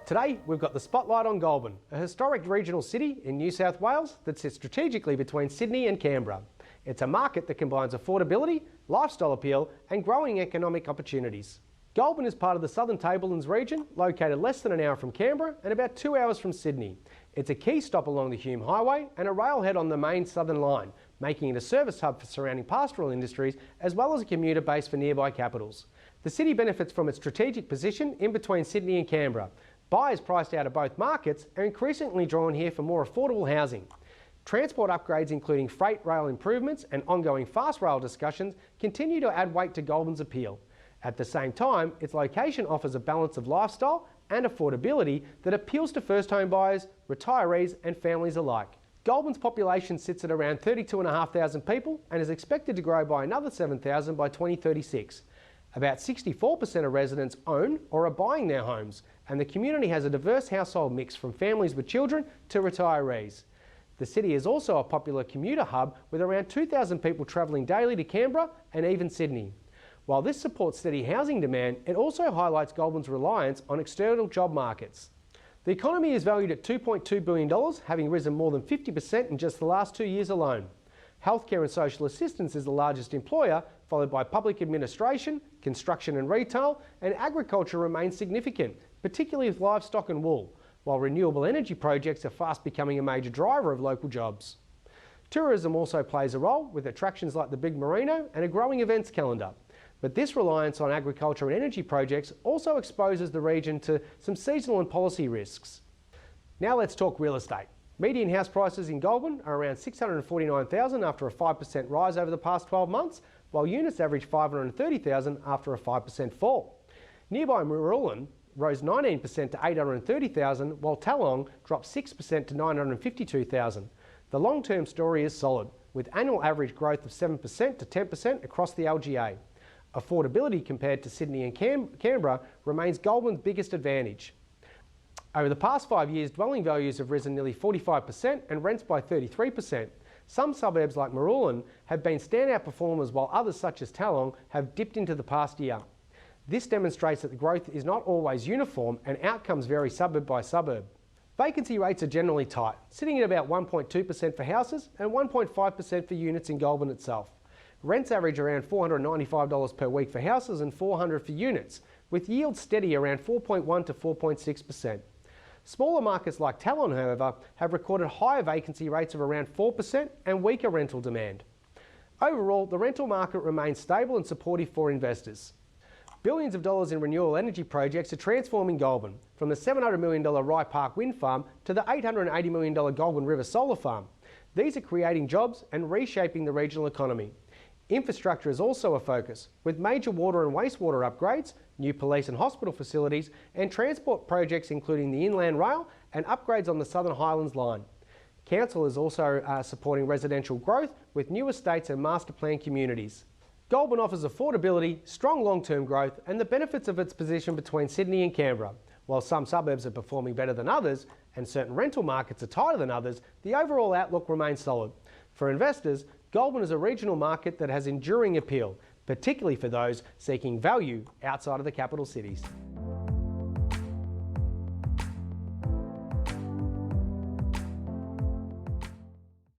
Today, we've got the spotlight on Goulburn, a historic regional city in New South Wales that sits strategically between Sydney and Canberra. It's a market that combines affordability, lifestyle appeal and growing economic opportunities. Goulburn is part of the Southern Tablelands region, located less than an hour from Canberra and about 2 hours from Sydney. It's a key stop along the Hume Highway and a railhead on the main Southern Line, making it a service hub for surrounding pastoral industries as well as a commuter base for nearby capitals. The city benefits from its strategic position in between Sydney and Canberra. Buyers priced out of both markets are increasingly drawn here for more affordable housing. Transport upgrades including freight rail improvements and ongoing fast rail discussions continue to add weight to Goulburn's appeal. At the same time, its location offers a balance of lifestyle and affordability that appeals to first home buyers, retirees and families alike. Goulburn's population sits at around 32,500 people and is expected to grow by another 7,000 by 2036. About 64% of residents own or are buying their homes, and the community has a diverse household mix from families with children to retirees. The city is also a popular commuter hub with around 2,000 people travelling daily to Canberra and even Sydney. While this supports steady housing demand, it also highlights Goulburn's reliance on external job markets. The economy is valued at $2.2 billion, having risen more than 50% in just the last 2 years alone. Healthcare and social assistance is the largest employer, followed by public administration, construction and retail, and agriculture remains significant, particularly with livestock and wool, while renewable energy projects are fast becoming a major driver of local jobs. Tourism also plays a role, with attractions like the Big Merino and a growing events calendar. But this reliance on agriculture and energy projects also exposes the region to some seasonal and policy risks. Now let's talk real estate. Median house prices in Goulburn are around $649,000 after a 5% rise over the past 12 months, while units average $530,000 after a 5% fall. Nearby Marulan rose 19% to $830,000, while Tallong dropped 6% to $952,000. The long-term story is solid, with annual average growth of 7% to 10% across the LGA. Affordability compared to Sydney and Canberra remains Goulburn's biggest advantage. Over the past 5 years, dwelling values have risen nearly 45% and rents by 33%. Some suburbs like Marulan have been standout performers, while others such as Tallong have dipped into the past year. This demonstrates that the growth is not always uniform and outcomes vary suburb by suburb. Vacancy rates are generally tight, sitting at about 1.2% for houses and 1.5% for units in Goulburn itself. Rents average around $495 per week for houses and $400 for units, with yields steady around 4.1 to 4.6%. Smaller markets like Tallong, however, have recorded higher vacancy rates of around 4% and weaker rental demand. Overall, the rental market remains stable and supportive for investors. Billions of dollars in renewable energy projects are transforming Goulburn, from the $700 million Rye Park wind farm to the $880 million Goulburn River solar farm. These are creating jobs and reshaping the regional economy. Infrastructure is also a focus, with major water and wastewater upgrades, new police and hospital facilities, and transport projects including the Inland Rail and upgrades on the Southern Highlands line. Council is also supporting residential growth with new estates and master plan communities. Goulburn offers affordability, strong long-term growth, and the benefits of its position between Sydney and Canberra. While some suburbs are performing better than others, and certain rental markets are tighter than others, the overall outlook remains solid. For investors, Goulburn is a regional market that has enduring appeal, particularly for those seeking value outside of the capital cities.